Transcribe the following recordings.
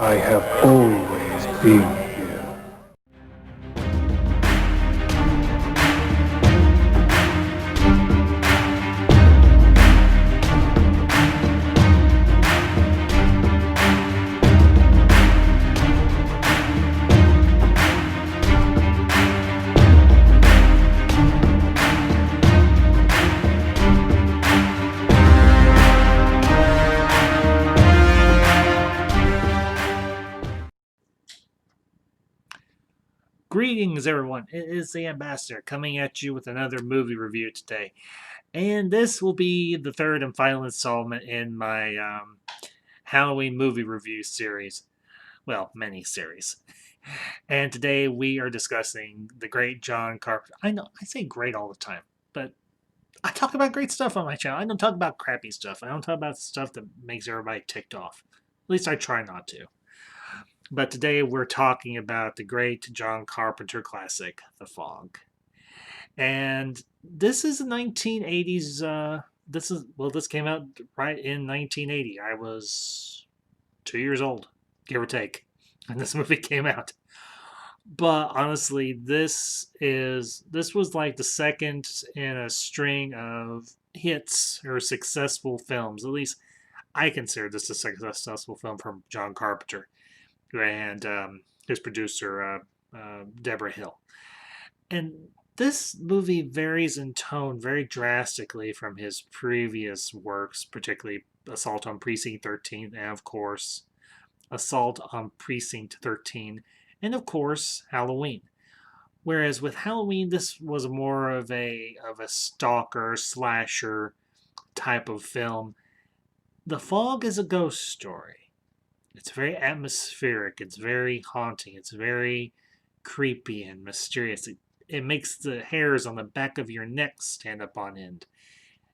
I have always been here. Greetings, everyone. It is the Ambassador coming at you with another movie review today. And this will be the third and final installment in my Halloween movie review series. Well, mini series. And today we are discussing the great John Carpenter. I know, I say great all the time, but I talk about great stuff on my channel. I don't talk about crappy stuff. I don't talk about stuff that makes everybody ticked off. At least I try not to. But today we're talking about the great John Carpenter classic, The Fog. And this is a 1980s. This came out right in 1980. I was 2 years old, give or take, when this movie came out. But honestly, this was like the second in a string of hits or successful films. At least I consider this a successful film from John Carpenter and his producer Deborah Hill. And this movie varies in tone very drastically from his previous works, particularly Assault on Precinct 13, and of course, Assault on Precinct 13, and of course, Halloween. Whereas with Halloween, this was more of a stalker slasher type of film. The Fog is a ghost story. It's very atmospheric. It's very haunting. It's very creepy and mysterious. It makes the hairs on the back of your neck stand up on end.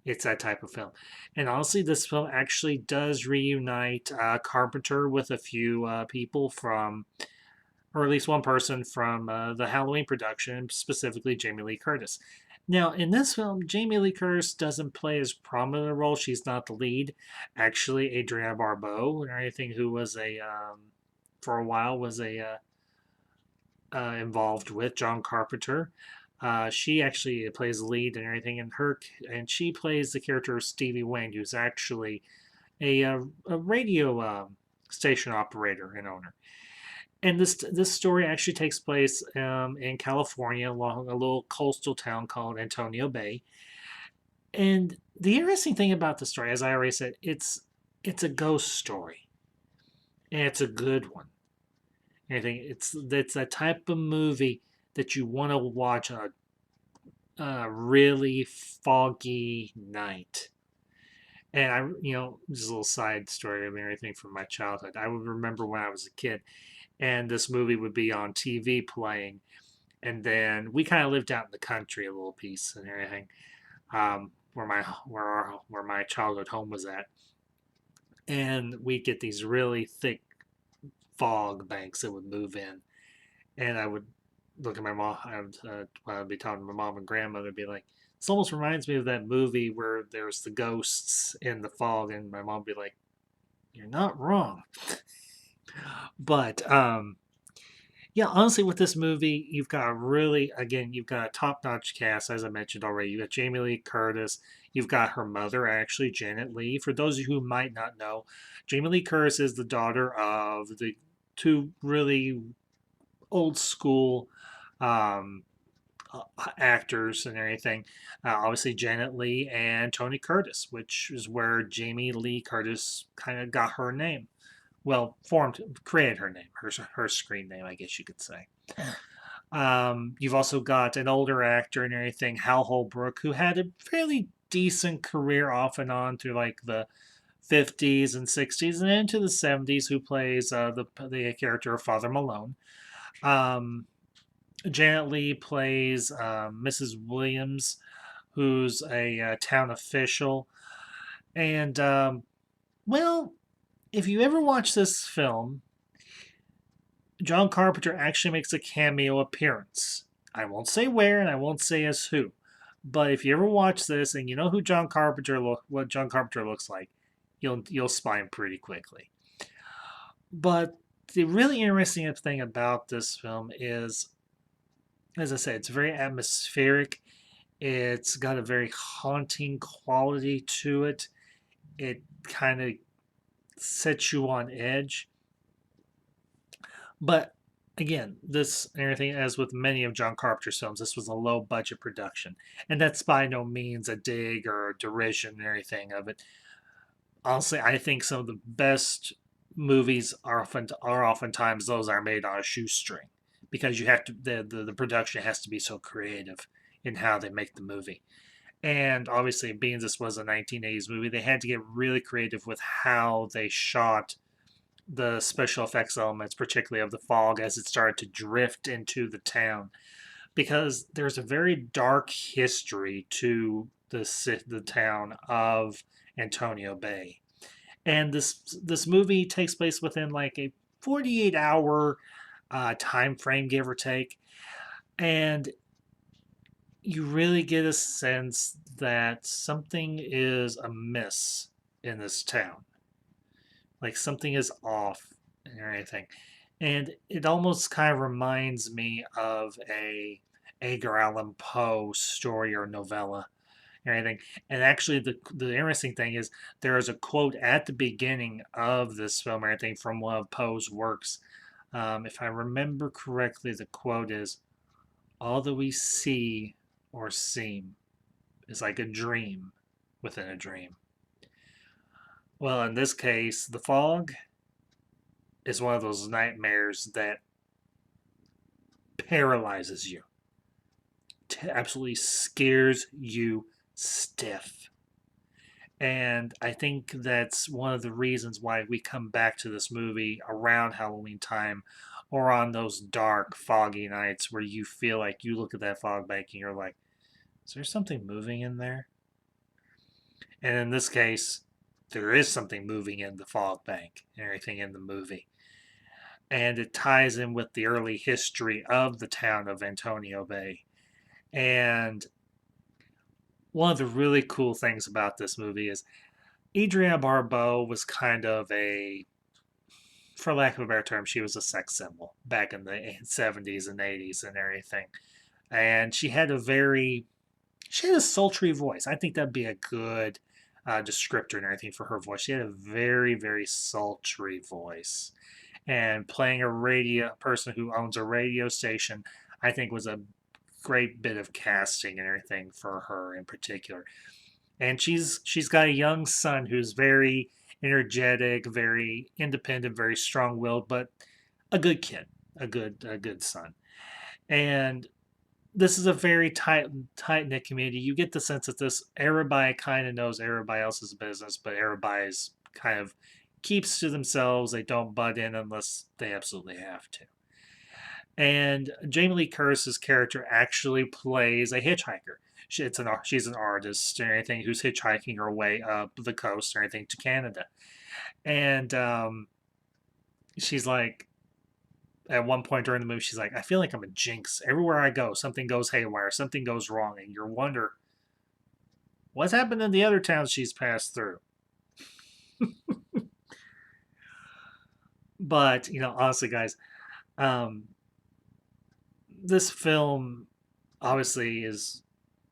It's that type of film. And honestly, this film actually does reunite Carpenter with a few people from, or at least one person from the Halloween production, specifically Jamie Lee Curtis. Now, in this film, Jamie Lee Curtis doesn't play as prominent a role. She's not the lead. Actually, Adrienne Barbeau, or anything, who was for a while, was involved with John Carpenter. She actually plays the lead and everything, and she plays the character of Stevie Wayne, who's actually a radio station operator and owner. And this story actually takes place in California, along a little coastal town called Antonio Bay. And the interesting thing about the story, as I already said, it's a ghost story, and it's a good one. And I think it's that type of movie that you want to watch on a really foggy night. And just a little side story of everything from my childhood. I would remember when I was a kid, and this movie would be on TV playing, and then we kind of lived out in the country a little piece and everything, where my childhood home was at, and we'd get these really thick fog banks that would move in, and I would look at my mom. I'd be talking to my mom and grandmother, be like, "This almost reminds me of that movie where there's the ghosts in the fog," and my mom would be like, "You're not wrong." But yeah, honestly, with this movie, you've got a top-notch cast, as I mentioned already. You've got Jamie Lee Curtis. You've got her mother, actually, Janet Leigh. For those of you who might not know, Jamie Lee Curtis is the daughter of the two really old school actors and everything. Obviously, Janet Leigh and Tony Curtis, which is where Jamie Lee Curtis kind of got her name. Well, created her name, her screen name, I guess you could say. You've also got an older actor and everything, Hal Holbrook, who had a fairly decent career off and on through like the 50s and 60s and into the 70s, who plays the character of Father Malone. Janet Leigh plays Mrs. Williams, who's a town official. And, well, if you ever watch this film, John Carpenter actually makes a cameo appearance. I won't say where, and I won't say as who. But if you ever watch this and you know what John Carpenter looks like, you'll spy him pretty quickly. But the really interesting thing about this film is, as I said, it's very atmospheric. It's got a very haunting quality to it. It kind of sets you on edge. But again, this and everything, as with many of John Carpenter's films, this was a low budget production. And that's by no means a dig or a derision or anything of it. Honestly, I think some of the best movies are oftentimes those that are made on a shoestring because you have to the production has to be so creative in how they make the movie. And obviously, being this was a 1980s movie, they had to get really creative with how they shot the special effects elements, particularly of the fog as it started to drift into the town, because there's a very dark history to the town of Antonio Bay, and this movie takes place within like a 48-hour time frame, give or take, and you really get a sense that something is amiss in this town. Like something is off and everything. And it almost kind of reminds me of a Edgar Allan Poe story or novella and everything. And actually, the interesting thing is there is a quote at the beginning of this film or anything from one of Poe's works. If I remember correctly, the quote is, "All that we see or seem is like a dream within a dream." Well, in this case, the fog is one of those nightmares that paralyzes you, absolutely scares you stiff. And I think that's one of the reasons why we come back to this movie around Halloween time or on those dark, foggy nights where you feel like you look at that fog bank and you're like, is there something moving in there? And in this case, there is something moving in the fog bank and everything in the movie. And it ties in with the early history of the town of Antonio Bay. And one of the really cool things about this movie is Adrienne Barbeau was kind of a, for lack of a better term, she was a sex symbol back in the 70s and 80s and everything. And she had a sultry voice. I think that'd be a good descriptor and everything for her voice. She had a very, very sultry voice. And playing a person who owns a radio station, I think was a great bit of casting and everything for her in particular. And she's got a young son who's very energetic, very independent, very strong-willed, but a good kid, a good son. And this is a very tight knit community. You get the sense that this everybody kind of knows everybody else's business, but everybody's kind of keeps to themselves. They don't butt in unless they absolutely have to. And Jamie Lee Curtis's character actually plays a hitchhiker. She's an artist or anything who's hitchhiking her way up the coast or anything to Canada. And she's like, at one point during the movie, she's like, I feel like I'm a jinx. Everywhere I go, something goes haywire, something goes wrong. And you wonder, what's happened in the other towns she's passed through? But, honestly, guys, um, this film obviously is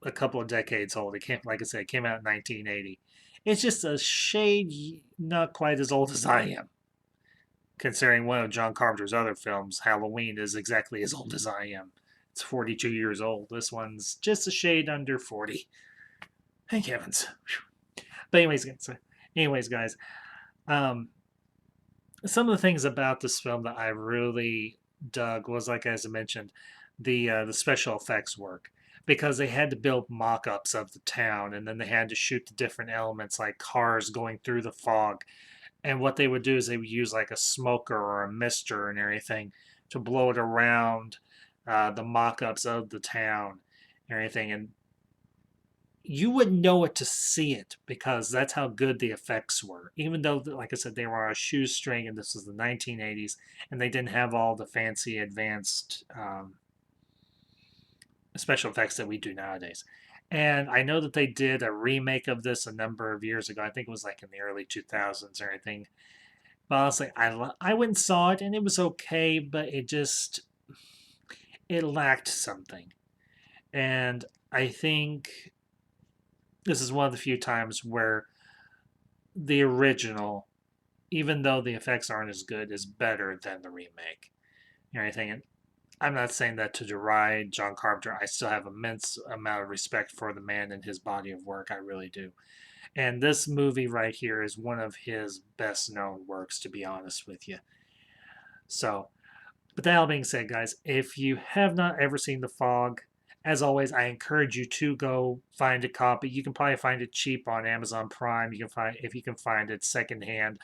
a couple of decades old. It came, like I said, it came out in 1980. It's just a shade not quite as old as I am, considering one of John Carpenter's other films, Halloween, is exactly as old as I am. It's 42 years old. This one's just a shade under 40. Thank heavens. But anyways, guys, um, some of the things about this film that I really dug was, like as I mentioned, the special effects work because they had to build mock-ups of the town and then they had to shoot the different elements like cars going through the fog. And what they would do is they would use like a smoker or a mister and everything to blow it around the mock-ups of the town and everything. And you wouldn't know it to see it because that's how good the effects were. Even though, like I said, they were on a shoestring and this was the 1980s and they didn't have all the fancy advanced special effects that we do nowadays. And I know that they did a remake of this a number of years ago. I think it was like in the early 2000s or anything. But honestly, I went and saw it, and it was okay, but it lacked something. And I think this is one of the few times where the original, even though the effects aren't as good, is better than the remake. You know anything? And I'm not saying that to deride John Carpenter. I still have immense amount of respect for the man and his body of work. I really do. And this movie right here is one of his best known works, to be honest with you. So, but that all being said, guys, if you have not ever seen The Fog, as always, I encourage you to go find a copy. You can probably find it cheap on Amazon Prime. You can find if you can find it secondhand.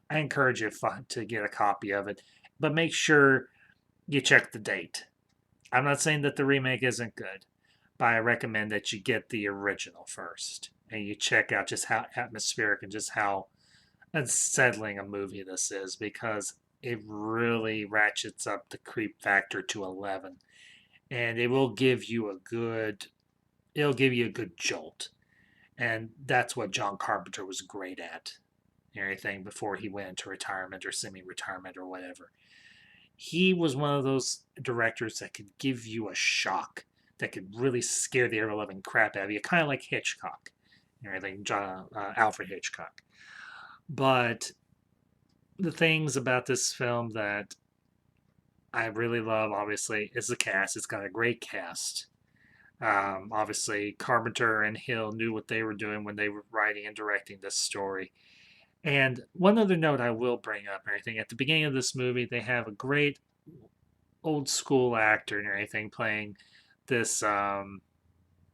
I encourage you to get a copy of it, but make sure you check the date. I'm not saying that the remake isn't good, but I recommend that you get the original first and you check out just how atmospheric and just how unsettling a movie this is because it really ratchets up the creep factor to 11 and it'll give you a good jolt. And that's what John Carpenter was great at. Everything before he went into retirement or semi-retirement or whatever. He was one of those directors that could give you a shock, that could really scare the ever loving crap out of you, kind of like Hitchcock, like Alfred Hitchcock. But the things about this film that I really love, obviously, is the cast. It's got a great cast. Obviously, Carpenter and Hill knew what they were doing when they were writing and directing this story. And one other note I will bring up, and everything at the beginning of this movie, they have a great old school actor and everything playing this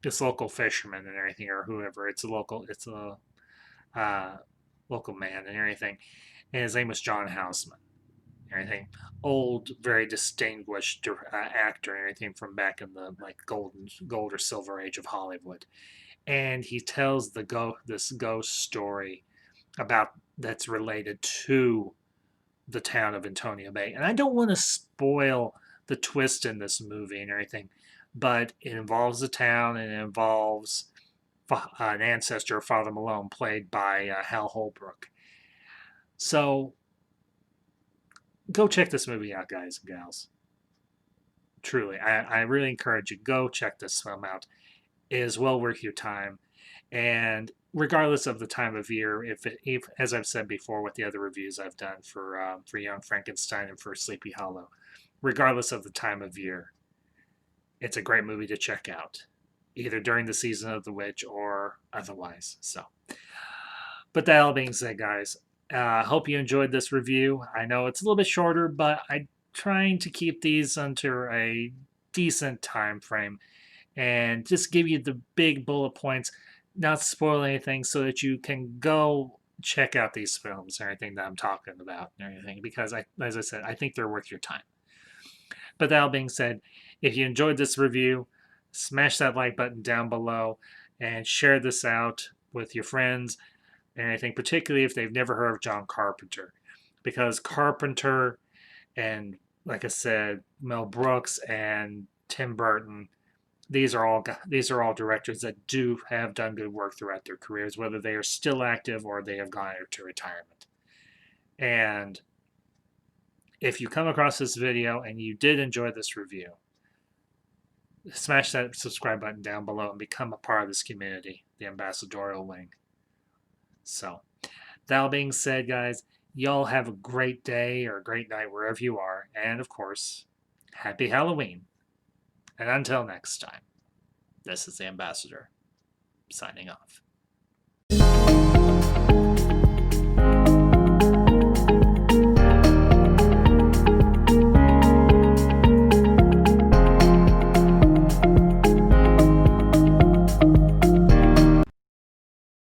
this local fisherman and everything or whoever. It's a local man and everything. And his name was John Houseman. Everything old, very distinguished actor and everything from back in the like gold or silver age of Hollywood. And he tells this ghost story about that's related to the town of Antonio Bay. And I don't want to spoil the twist in this movie and everything, but it involves the town and it involves an ancestor, Father Malone, played by Hal Holbrook. So go check this movie out, guys and gals. Truly, I really encourage you go check this film out. It is well worth your time, and regardless of the time of year, if as I've said before with the other reviews I've done for Young Frankenstein and for Sleepy Hollow, regardless of the time of year, it's a great movie to check out, either during the season of the witch or otherwise. So, but that all being said, guys, I hope you enjoyed this review. I know it's a little bit shorter, but I'm trying to keep these under a decent time frame and just give you the big bullet points, not spoil anything, so that you can go check out these films and everything that I'm talking about and everything. Because as I said, I think they're worth your time. But that all being said, if you enjoyed this review, smash that like button down below and share this out with your friends and anything, particularly if they've never heard of John Carpenter. Because Carpenter and, like I said, Mel Brooks and Tim Burton, these are all directors that do have done good work throughout their careers, whether they are still active or they have gone into retirement. And if you come across this video and you did enjoy this review, smash that subscribe button down below and become a part of this community, the ambassadorial wing. So, that being said, guys, y'all have a great day or a great night wherever you are. And of course, happy Halloween. And until next time, this is the Ambassador, signing off.